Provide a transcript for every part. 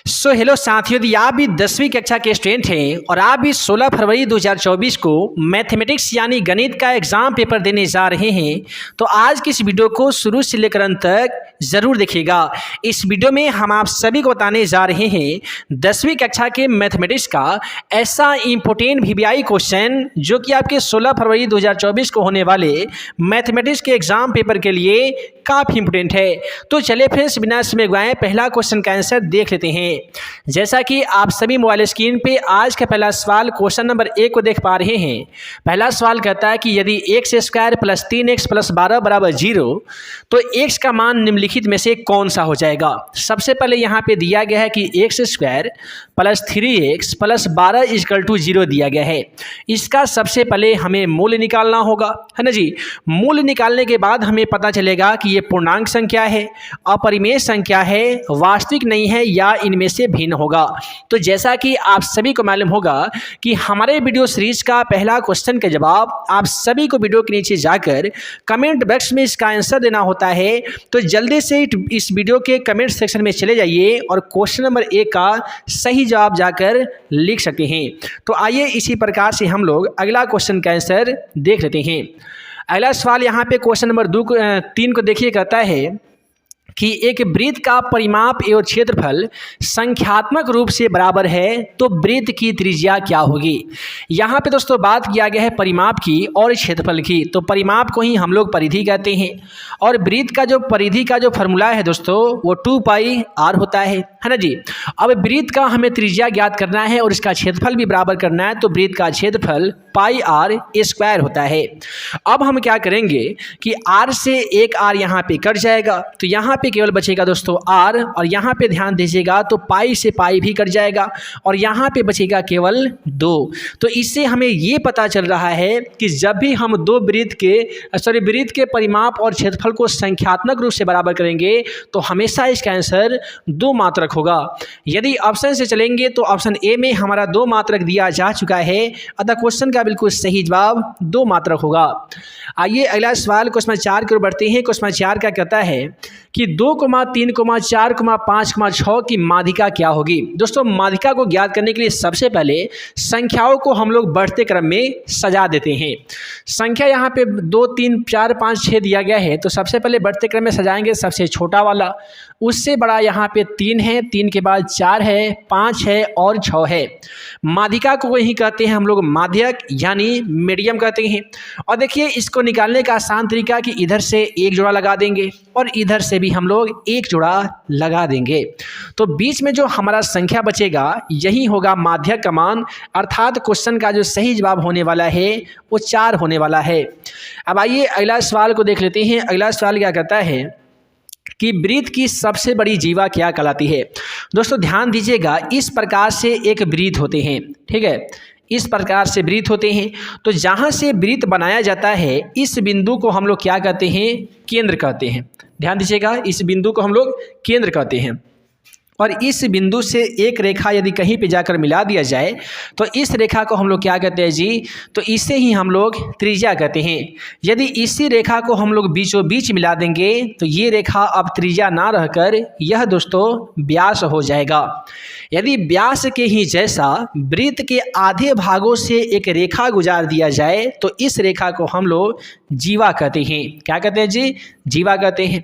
Hello साथियों, यदि आप भी 10वीं कक्षा के स्टूडेंट हैं और आप भी 16 फरवरी 2024 को मैथमेटिक्स यानी गणित का एग्ज़ाम पेपर देने जा रहे हैं तो आज की इस वीडियो को शुरू से लेकर अंत तक ज़रूर देखिएगा। इस वीडियो में हम आप सभी को बताने जा रहे हैं 10वीं कक्षा के मैथमेटिक्स का ऐसा इम्पोर्टेंट वीवीआई क्वेश्चन जो कि आपके 16 फरवरी 2024 को होने वाले मैथमेटिक्स के एग्ज़ाम पेपर के लिए काफ़ी इंपोर्टेंट है। तो चलिए फ्रेंड्स, बिना समय गवाए पहला क्वेश्चन का आंसर देख लेते हैं। जैसा कि आप सभी मोबाइल स्क्रीन पे आज का पहला सवाल क्वेश्चन नंबर 1 को देख पा रहे हैं। पहला सवाल कहता है कि यदि x square plus 3x plus 12 बराबर 0 तो x का मान निम्नलिखित में से कौन सा हो जाएगा। सबसे पहले यहाँ पे दिया गया है कि x square plus 3x plus 12 equal to 0 दिया गया है। इसका सबसे पहले हमें मूल्य निकालना होगा, है ना जी। मूल्य निकालने के बाद हमें पता चलेगा कि ये पूर्णांक संख्या है, अपरिमेय संख्या है, वास्तविक नहीं है या इनमें से भिन्न होगा। तो जैसा कि आप सभी को मालूम होगा कि हमारे वीडियो सीरीज का पहला क्वेश्चन का जवाब आप सभी को वीडियो के नीचे जाकर कमेंट बॉक्स में इसका आंसर देना होता है। तो जल्दी से इस वीडियो के कमेंट सेक्शन में चले जाइए और क्वेश्चन नंबर 1 का सही जवाब जाकर लिख सकते हैं। तो आइए इसी प्रकार से हम लोग अगला क्वेश्चन का आंसर देख लेते हैं। अगला सवाल यहाँ पे क्वेश्चन नंबर 3 को देखिए, कहता है कि एक वृत्त का परिमाप एवं क्षेत्रफल संख्यात्मक रूप से बराबर है तो वृत्त की त्रिज्या क्या होगी। यहाँ पे दोस्तों बात किया गया है परिमाप की और क्षेत्रफल की। तो परिमाप को ही हम लोग परिधि कहते हैं और वृत्त का जो परिधि का जो फॉर्मूला है दोस्तों वो 2πr होता है ना जी। अब वृत्त का हमें त्रिज्या ज्ञात करना है और इसका क्षेत्रफल भी बराबर करना है, तो वृत्त का क्षेत्रफल πr² होता है। अब हम क्या करेंगे कि r से एक r यहाँ पे कट जाएगा तो यहाँ पे केवल बचेगा दोस्तों r, और यहाँ पे ध्यान दीजिएगा तो पाई से पाई भी कट जाएगा और यहाँ पे बचेगा केवल 2। तो इससे हमें ये पता चल रहा है कि जब भी हम दो वृत्त के परिमाप और क्षेत्रफल को संख्यात्मक रूप से बराबर करेंगे तो हमेशा इसका आंसर 2 मात्रक होगा। यदि ऑप्शन से चलेंगे तो ऑप्शन ए में हमारा 2 मात्रक दिया जा चुका है, अतः क्वेश्चन का बिल्कुल सही जवाब 2 मात्रक होगा। आइए अगला सवाल क्वेश्चन 4 की ओर बढ़ते हैं। क्वेश्चन 4 का कहता है कि 2, 3, 4, 5, 6 की माध्यिका क्या होगी। दोस्तों माध्यिका को ज्ञात करने के लिए सबसे पहले संख्याओं को हम लोग बढ़ते क्रम में सजा देते हैं। संख्या यहाँ पे 2, 3, 4, 5, 6 दिया गया है तो सबसे पहले बढ़ते क्रम में सजाएंगे सबसे छोटा वाला, उससे बड़ा यहाँ पे 3 है, 3 के बाद 4 है, 5 है और 6 है। माध्यिका को वही कहते हैं हम लोग माध्यक यानी मीडियम कहते हैं। और देखिए इसको निकालने का आसान तरीका कि इधर से एक जोड़ा लगा देंगे और इधर से भी हम लोग एक जोड़ा लगा देंगे, तो बीच में जो हमारा संख्या बचेगा यही होगा माध्यक का मान, अर्थात क्वेश्चन का जो सही जवाब होने वाला है वो 4 होने वाला है। अब आइए अगला सवाल को देख लेते हैं। अगला सवाल क्या कहता है कि वृत्त की सबसे बड़ी जीवा क्या कहलाती है। दोस्तों ध्यान दीजिएगा, इस प्रकार से एक वृत्त होते हैं, ठीक है, इस प्रकार से वृत्त होते हैं। तो जहाँ से वृत्त बनाया जाता है इस बिंदु को हम लोग क्या कहते हैं, केंद्र कहते हैं। ध्यान दीजिएगा, इस बिंदु को हम लोग केंद्र कहते हैं। और इस बिंदु से एक रेखा यदि कहीं पे जाकर मिला दिया जाए तो इस रेखा को हम लोग क्या कहते हैं जी, तो इसे ही हम लोग त्रिज्या कहते हैं। यदि इसी रेखा को हम लोग बीचों बीच मिला देंगे तो ये रेखा अब त्रिज्या ना रहकर यह दोस्तों व्यास हो जाएगा। यदि व्यास के ही जैसा वृत्त के आधे भागों से एक रेखा गुजार दिया जाए तो इस रेखा को हम लोग जीवा कहते हैं। क्या कहते हैं जी, जीवा कहते हैं।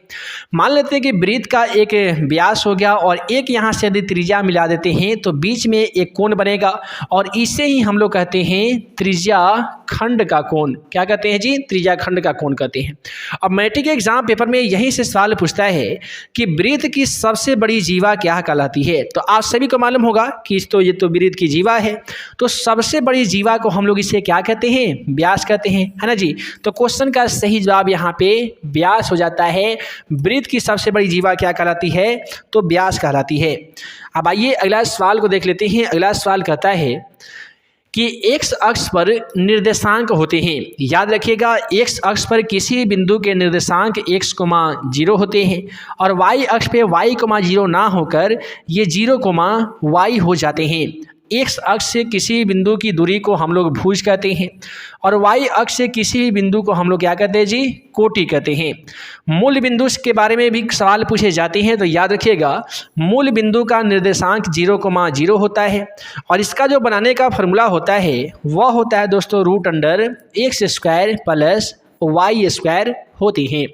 मान लेते हैं कि वृत्त का एक व्यास हो गया और एक यहाँ से यदि त्रिज्या मिला देते हैं तो बीच में एक कोण बनेगा और इसे ही हम लोग कहते हैं त्रिज्या खंड का कोण। क्या कहते हैं जी, त्रिज्या खंड का कोण कहते हैं। अब मैट्रिक एग्जाम पेपर में यहीं से सवाल पूछता है कि वृत्त की सबसे बड़ी जीवा क्या कहलाती है। तो आप सभी को मालूम होगा कि ये तो वृत्त की जीवा है, तो सबसे बड़ी जीवा को हम लोग इसे क्या कहते हैं, व्यास कहते हैं, है ना जी। तो क्वेश्चन का सही जवाब यहाँ पे व्यास हो जाता है। वृत्त की सबसे बड़ी जीवा क्या कहलाती है, तो व्यास कहलाती है। अब आइए अगला सवाल को देख लेते हैं। अगला सवाल कहता है कि x अक्ष पर निर्देशांक होते हैं। याद रखिएगा, x अक्ष पर किसी बिंदु के निर्देशांक x, 0 होते हैं और y अक्ष पे y, 0 ना होकर ये 0, y हो जाते हैं। एक्स अक्ष से किसी बिंदु की दूरी को हम लोग भुज कहते हैं और वाई अक्ष से किसी भी बिंदु को हम लोग क्या कहते हैं जी, कोटि कहते हैं। मूल बिंदु के बारे में भी सवाल पूछे जाते हैं तो याद रखिएगा, मूल बिंदु का निर्देशांक 0,0 होता है और इसका जो बनाने का फॉर्मूला होता है वह होता है दोस्तों √x² प्लस y² होती हैं।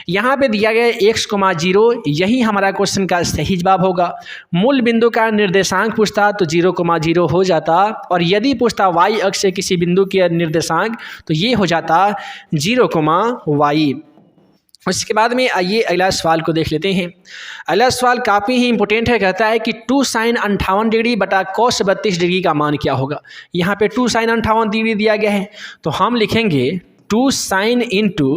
यहाँ पे दिया गया x,0, यही हमारा क्वेश्चन का सही जवाब होगा। मूल बिंदु का निर्देशांक पूछता तो 0,0 हो जाता और यदि पूछता y अक्ष से किसी बिंदु के निर्देशांक तो ये हो जाता 0,y। उसके बाद में आइए अगला सवाल को देख लेते हैं। अगला सवाल काफ़ी ही इंपॉर्टेंट है, कहता है कि 2 sin 58 डिग्री बटा cos 32 डिग्री का मान क्या होगा। यहाँ पे 2 sin 58 डिग्री दिया गया है तो हम लिखेंगे 2 sin इंटू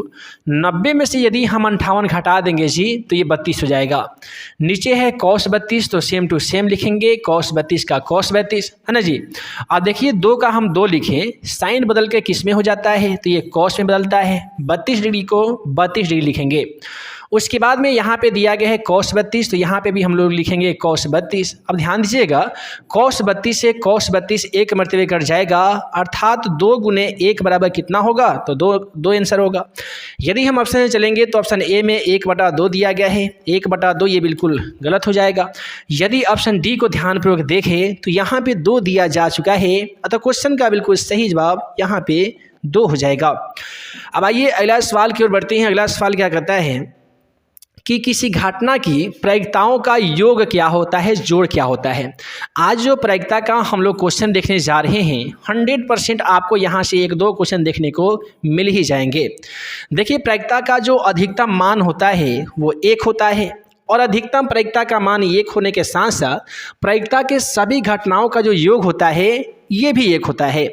90 में से यदि हम 58 घटा देंगे जी तो ये 32 हो जाएगा। नीचे है cos 32 तो सेम टू सेम लिखेंगे, cos 32 का cos 32 है ना जी। अब देखिए 2 का हम 2 लिखें, साइन बदल के किस में हो जाता है तो ये cos में बदलता है, 32 डिग्री को 32 डिग्री लिखेंगे। उसके बाद में यहाँ पे दिया गया है cos 32 तो यहाँ पे भी हम लोग लिखेंगे cos 32। अब ध्यान दीजिएगा, cos 32 से cos 32 एक मर्तबे कट जाएगा अर्थात 2 गुने 1 बराबर कितना होगा तो 2 आंसर होगा। यदि हम ऑप्शन में चलेंगे तो ऑप्शन ए में 1/2 दिया गया है, 1/2 ये बिल्कुल गलत हो जाएगा। यदि ऑप्शन डी को ध्यानपूर्वक देखें तो यहाँ पे 2 दिया जा चुका है अतः क्वेश्चन का बिल्कुल सही जवाब यहाँ पे 2 हो जाएगा। अब आइए अगला सवाल की ओर बढ़ते हैं। अगला सवाल क्या कहता है कि किसी घटना की प्रायिकताओं का योग क्या होता है, जोड़ क्या होता है। आज जो प्रायिकता का हम लोग क्वेश्चन देखने जा रहे हैं 100% आपको यहाँ से 1-2 क्वेश्चन देखने को मिल ही जाएंगे। देखिए प्रायिकता का जो अधिकतम मान होता है वो 1 होता है और अधिकतम प्रायिकता का मान 1 होने के साथ साथ प्रायिकता के सभी घटनाओं का जो योग होता है ये भी 1 होता है।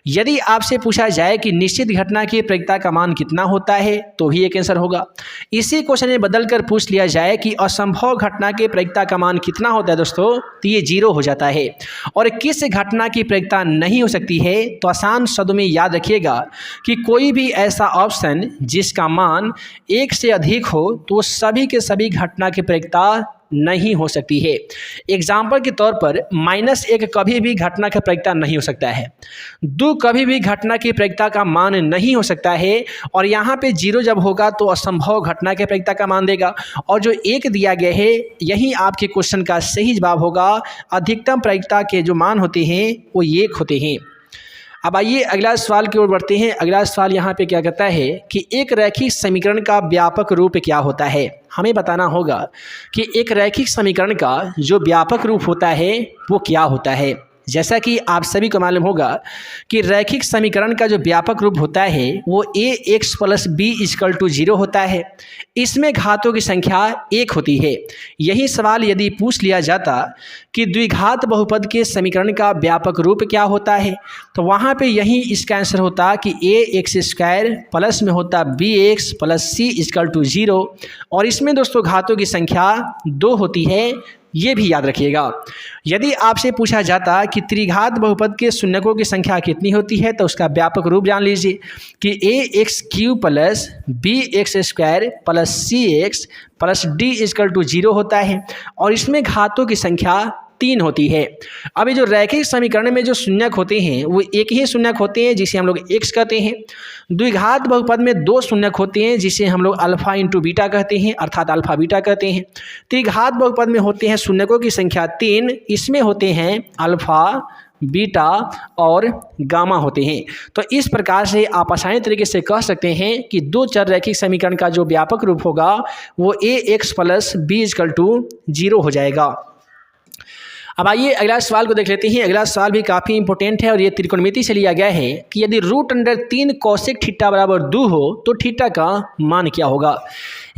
यदि आपसे पूछा जाए कि निश्चित घटना की प्रायिकता का मान कितना होता है तो भी एक आंसर होगा। इसी क्वेश्चन में बदल कर पूछ लिया जाए कि असंभव घटना की प्रायिकता का मान कितना होता है दोस्तों तो ये 0 हो जाता है। और किस घटना की प्रायिकता नहीं हो सकती है तो आसान शब्दों में याद रखिएगा कि कोई भी ऐसा ऑप्शन जिसका मान 1 से अधिक हो तो सभी के सभी घटना की प्रायिकता नहीं हो सकती है। एग्जाम्पल के तौर पर -1 कभी भी घटना की प्रायिकता नहीं हो सकता है, 2 कभी भी घटना की प्रायिकता का मान नहीं हो सकता है और यहाँ पे 0 जब होगा तो असंभव घटना की प्रायिकता का मान देगा और जो 1 दिया गया है यही आपके क्वेश्चन का सही जवाब होगा। अधिकतम प्रायिकता के जो मान होते हैं वो 1 होते हैं। अब आइए अगला सवाल की ओर बढ़ते हैं। अगला सवाल यहाँ पे क्या कहता है कि एक रैखिक समीकरण का व्यापक रूप क्या होता है। हमें बताना होगा कि एक रैखिक समीकरण का जो व्यापक रूप होता है वो क्या होता है। जैसा कि आप सभी को मालूम होगा कि रैखिक समीकरण का जो व्यापक रूप होता है वो ax + b = 0 होता है। इसमें घातों की संख्या 1 होती है। यही सवाल यदि पूछ लिया जाता कि द्विघात बहुपद के समीकरण का व्यापक रूप क्या होता है तो वहाँ पे यही इसका आंसर होता कि ax² प्लस में होता bx + c = 0 और इसमें दोस्तों घातों की संख्या 2 होती है, ये भी याद रखिएगा। यदि आपसे पूछा जाता कि त्रिघात बहुपद के शून्यकों की संख्या कितनी होती है तो उसका व्यापक रूप जान लीजिए कि ax³ + bx² + cx + d = 0 होता है और इसमें घातों की संख्या 3 होती है। अब ये जो रैखिक समीकरण में जो शून्यक होते हैं वो एक ही शून्यक होते हैं जिसे हम लोग x कहते हैं। द्विघात बहुपद में 2 शून्यक होते हैं जिसे हम लोग अल्फा × बीटा कहते हैं अर्थात अल्फा बीटा कहते हैं। त्रिघात बहुपद में होते हैं शून्यकों की संख्या 3, इसमें होते हैं अल्फा, बीटा और गामा होते हैं। तो इस प्रकार से आप आसानी तरीके से कह सकते हैं कि 2 चर रैखिक समीकरण का जो व्यापक रूप होगा वो ax + b = 0 हो जाएगा। अब आइए अगला सवाल को देख लेते हैं। अगला सवाल भी काफ़ी इंपॉर्टेंट है और ये त्रिकोणमिति से लिया गया है कि यदि √3 cosec थीटा = 2 हो तो थीटा का मान क्या होगा।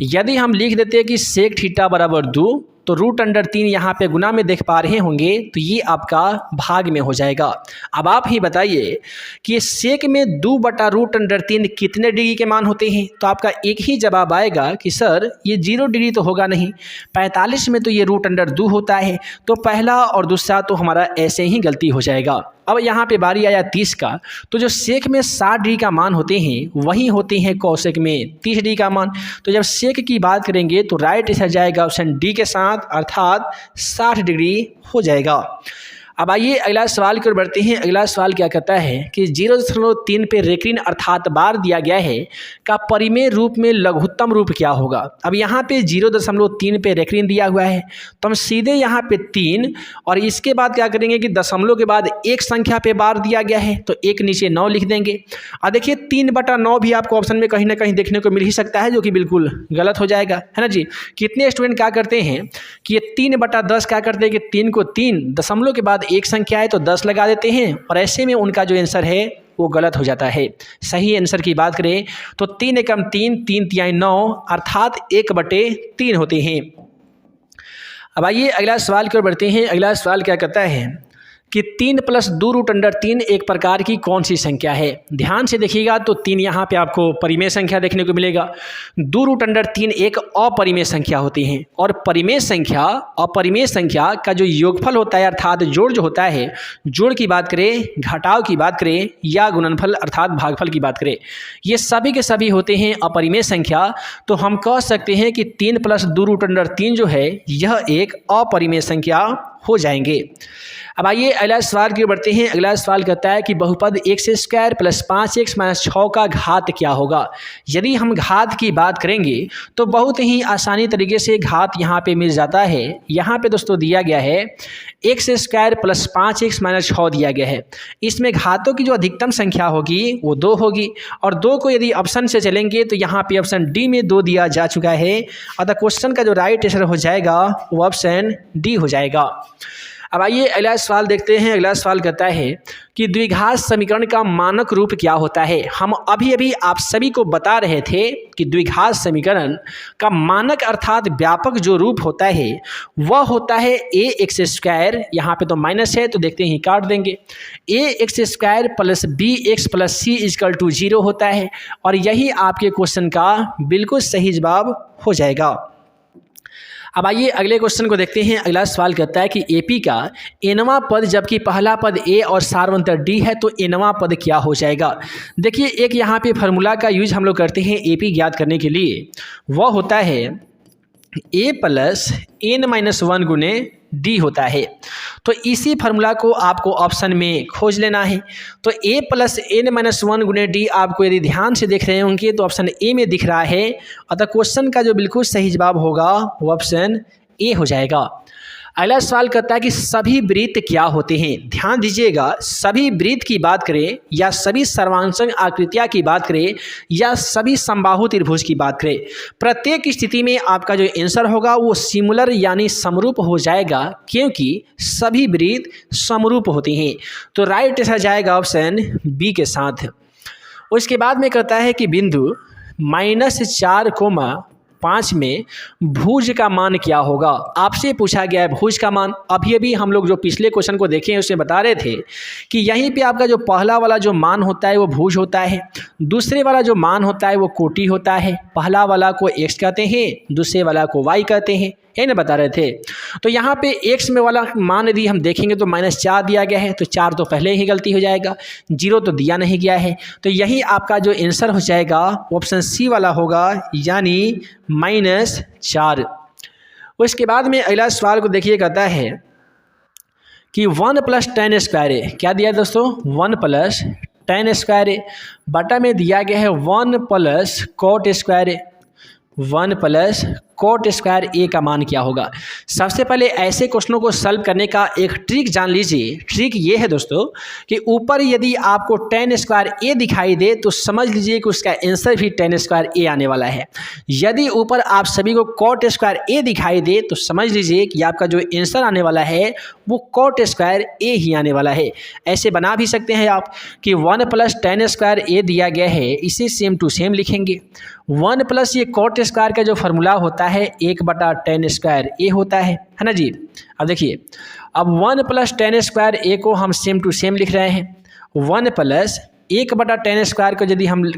यदि हम लिख देते हैं कि sec थीटा = 2 तो √3 यहाँ पे गुना में देख पा रहे होंगे तो ये आपका भाग में हो जाएगा। अब आप ही बताइए कि सेक में 2/√3 कितने डिग्री के मान होते हैं तो आपका एक ही जवाब आएगा कि सर ये 0 डिग्री तो होगा नहीं, 45 में तो ये √2 होता है। तो पहला और दूसरा तो हमारा ऐसे ही गलती हो जाएगा। अब यहाँ पे बारी आया 30 का, तो जो सेक में 60 डिग्री का मान होते हैं वही होते हैं कोसेक में 30 डिग्री का मान। तो जब सेक की बात करेंगे तो राइट आंसर जाएगा ऑप्शन डी के साथ अर्थात 60 डिग्री हो जाएगा। अब आइए अगला सवाल की ओर बढ़ते हैं। अगला सवाल क्या कहता है कि 0.3 पे रेक्रीन अर्थात बार दिया गया है का परिमेय रूप में लघुत्तम रूप क्या होगा। अब यहाँ पे 0.3 पे रेक्रीन दिया हुआ है तो हम सीधे यहाँ पे 3 और इसके बाद क्या करेंगे कि दशमलव के बाद एक संख्या पे बार दिया गया है तो एक नीचे 9 लिख देंगे। और देखिए 3/9 भी आपको ऑप्शन में कहीं ना कहीं देखने को मिल ही सकता है, जो कि बिल्कुल गलत हो जाएगा, है ना जी। कितने स्टूडेंट क्या करते हैं कि ये 3/10 क्या करते हैं कि 3 को 3 दशमलव के बाद एक संख्या है तो 10 लगा देते हैं और ऐसे में उनका जो आंसर है वो गलत हो जाता है। सही आंसर की बात करें तो 3 एकम 3, 3 तिहाई 9 अर्थात 1/3 होते हैं। अब आइए अगला सवाल की ओर बढ़ते हैं। अगला सवाल क्या कहता है कि 3 + 2√3 एक प्रकार की कौन सी संख्या है। ध्यान से देखिएगा तो 3 यहाँ पे आपको परिमेय संख्या देखने को मिलेगा, 2√3 एक अपरिमेय संख्या होती है और परिमेय संख्या अपरिमेय संख्या का जो योगफल होता है अर्थात जोड़ जो होता है, जोड़ की बात करें, घटाव की बात करें या गुणनफल अर्थात भागफल की बात करें, ये सभी के सभी होते हैं अपरिमेय संख्या। तो हम कह सकते हैं कि 3 + 2√3 जो है यह एक अपरिमेय संख्या हो जाएंगे। अब आइए अगला सवाल की ओर बढ़ते हैं। अगला सवाल कहता है कि बहुपद x² + 5x - 6 का घात क्या होगा। यदि हम घात की बात करेंगे तो बहुत ही आसानी तरीके से घात यहाँ पे मिल जाता है। यहाँ पे दोस्तों दिया गया है x² + 5x - 6 दिया गया है। इसमें घातों की जो अधिकतम संख्या होगी वो 2 होगी और 2 को यदि ऑप्शन से चलेंगे तो यहाँ पे ऑप्शन डी में 2 दिया जा चुका है और द क्वेश्चन का जो राइट आंसर हो जाएगा वो ऑप्शन डी हो जाएगा। अब आइए अगला सवाल देखते हैं। अगला सवाल कहता है कि द्विघात समीकरण का मानक रूप क्या होता है। हम अभी आप सभी को बता रहे थे कि द्विघात समीकरण का मानक अर्थात व्यापक जो रूप होता है वह होता है ax², यहाँ पे तो माइनस है तो देखते ही काट देंगे, ax² + bx + c = 0 होता है और यही आपके क्वेश्चन का बिल्कुल सही जवाब हो जाएगा। अब आइए अगले क्वेश्चन को देखते हैं। अगला सवाल कहता है कि एपी का nवां पद जबकि पहला पद ए और सार्वंतर डी है तो nवां पद क्या हो जाएगा। देखिए एक यहाँ पे फार्मूला का यूज हम लोग करते हैं एपी ज्ञात करने के लिए, वह होता है a + n-1 गुने डी होता है। तो इसी फार्मूला को आपको ऑप्शन में खोज लेना है। तो a + n-1 गुने डी आपको यदि ध्यान से देख रहे होंगे तो ऑप्शन ए में दिख रहा है अतः क्वेश्चन का जो बिल्कुल सही जवाब होगा वो ऑप्शन ए हो जाएगा। अगला सवाल कहता है कि सभी वृत्त क्या होते हैं। ध्यान दीजिएगा, सभी वृत्त की बात करें या सभी सर्वांशक आकृतियाँ की बात करें या सभी समबाहु त्रिभुज की बात करें, प्रत्येक स्थिति में आपका जो आंसर होगा वो सिमिलर यानी समरूप हो जाएगा क्योंकि सभी वृत्त समरूप होते हैं। तो राइट आंसर जाएगा ऑप्शन बी के साथ। उसके बाद में कहता है कि बिंदु -4,5 में भुज का मान क्या होगा। आपसे पूछा गया है भुज का मान। अभी हम लोग जो पिछले क्वेश्चन को देखे हैं उसमें बता रहे थे कि यहीं पे आपका जो पहला वाला जो मान होता है वो भुज होता है, दूसरे वाला जो मान होता है वो कोटि होता है। पहला वाला को x कहते हैं, दूसरे वाला को y कहते हैं, यही ना बता रहे थे। तो यहाँ पे x में वाला मान यदि हम देखेंगे तो -4 दिया गया है तो 4 तो पहले ही गलती हो जाएगा, 0 तो दिया नहीं गया है। तो यही आपका जो आंसर हो जाएगा ऑप्शन सी वाला होगा यानी -4। उसके बाद में अगला सवाल को देखिए, कहता है कि 1 + tan², क्या दिया दोस्तों 1 + tan² बटा में दिया गया है 1 + cot², 1 + cot² ए का मान क्या होगा। सबसे पहले ऐसे क्वेश्चनों को सॉल्व करने का एक ट्रिक जान लीजिए। ट्रिक ये है दोस्तों कि ऊपर यदि आपको tan² ए दिखाई दे तो समझ लीजिए कि उसका आंसर भी tan² ए आने वाला है। यदि ऊपर आप सभी को cot² ए दिखाई दे तो समझ लीजिए कि आपका जो आंसर आने वाला है वो cot² ए ही आने वाला है। ऐसे बना भी सकते हैं आप कि 1 + tan² ए दिया गया है, इसे सेम टू सेम लिखेंगे। 1 + ये cot² का जो फार्मूला होता है 1/tan² ए होता है ना जी। अब देखिए, अब 1 + tan² ए को हम सेम टू सेम लिख रहे हैं। 1 + 1/tan² को यदि हम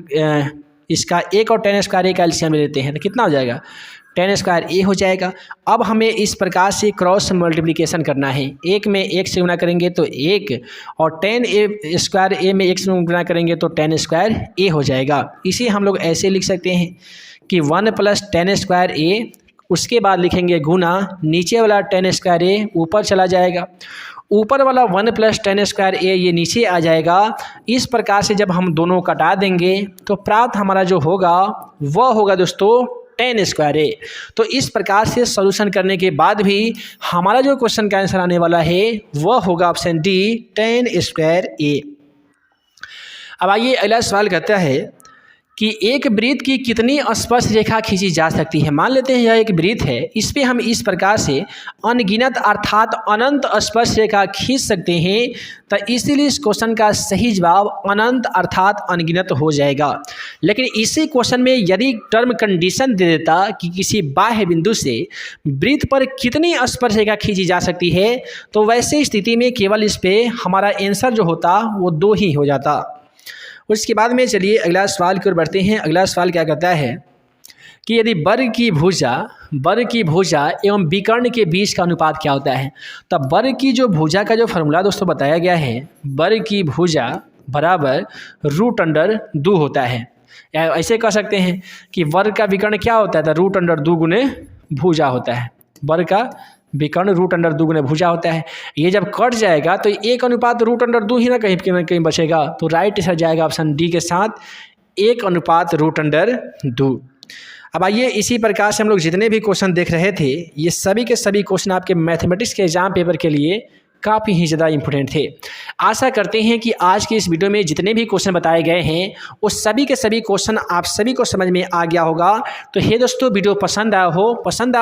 इसका 1 और tan² ए का एलसीएम लेते हैं तो कितना हो जाएगा tan² ए हो जाएगा। अब हमें इस प्रकार से क्रॉस मल्टीप्लिकेशन करना है। 1 में 1 से गुना करेंगे तो 1 और tan² ए में 1 से गुना करेंगे तो tan² ए हो जाएगा। इसे हम लोग ऐसे लिख सकते हैं कि 1 + tan² ए उसके बाद लिखेंगे गुना, नीचे वाला 10 स्क्वायर ए ऊपर चला जाएगा, ऊपर वाला 1 + 10 स्क्वायर ए ये नीचे आ जाएगा। इस प्रकार से जब हम दोनों कटा देंगे तो प्राप्त हमारा जो होगा वह होगा दोस्तों 10 स्क्वायर ए। तो इस प्रकार से सॉल्यूशन करने के बाद भी हमारा जो क्वेश्चन का आंसर आने वाला है वह होगा ऑप्शन डी 10 स्क्वायर ए। अब आइए अगला सवाल कहता है कि एक वृत्त की कितनी स्पर्श रेखा खींची जा सकती है। मान लेते हैं यह एक वृत्त है, इस पे हम इस प्रकार से अनगिनत अर्थात अनंत स्पर्श रेखा खींच सकते हैं, तो इसीलिए इस क्वेश्चन का सही जवाब अनंत अर्थात अनगिनत हो जाएगा। लेकिन इसी क्वेश्चन में यदि टर्म कंडीशन दे देता कि किसी बाह्य बिंदु से वृत्त पर कितनी स्पर्श रेखा खींची जा सकती है, तो वैसे स्थिति में केवल इस पे हमारा आंसर जो होता वो 2 ही हो जाता। उसके बाद में चलिए अगला सवाल की ओर बढ़ते हैं। अगला सवाल क्या कहता है कि यदि वर्ग की भुजा एवं विकर्ण के बीच का अनुपात क्या होता है। तो वर्ग की जो भुजा का जो फॉर्मूला दोस्तों बताया गया है, वर्ग की भुजा बराबर √2 होता है। या ऐसे कह सकते हैं कि वर्ग का विकर्ण क्या होता है, तो √2 गुने भुजा होता है। वर्ग का विकर्ण √2 गुने भुजा होता है। ये जब कट जाएगा तो 1/√2 ही ना कहीं बचेगा, तो राइट आंसर जाएगा ऑप्शन डी के साथ 1/√2। अब आइए इसी प्रकार से हम लोग जितने भी क्वेश्चन देख रहे थे ये सभी के सभी क्वेश्चन आपके मैथमेटिक्स के एग्जाम पेपर के लिए काफ़ी ही ज़्यादा इंपॉर्टेंट थे। आशा करते हैं कि आज के इस वीडियो में जितने भी क्वेश्चन बताए गए हैं वो सभी के सभी क्वेश्चन आप सभी को समझ में आ गया होगा। तो हे दोस्तों, वीडियो पसंद आया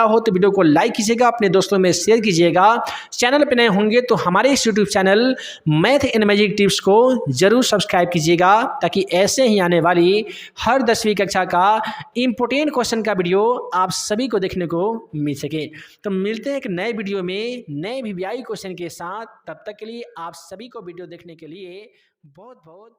हो तो वीडियो को लाइक कीजिएगा, अपने दोस्तों में शेयर कीजिएगा। चैनल पर नए होंगे तो हमारे इस YouTube channel math and magic tips को ज़रूर सब्सक्राइब कीजिएगा, ताकि ऐसे ही आने वाली हर 10वीं कक्षा का इम्पोर्टेंट क्वेश्चन का वीडियो आप सभी को देखने को मिल सके। तो मिलते हैं एक नए वीडियो में नए VVI क्वेश्चन के साथ। तब तक के लिए आप सभी को वीडियो देखने के लिए बहुत बहुत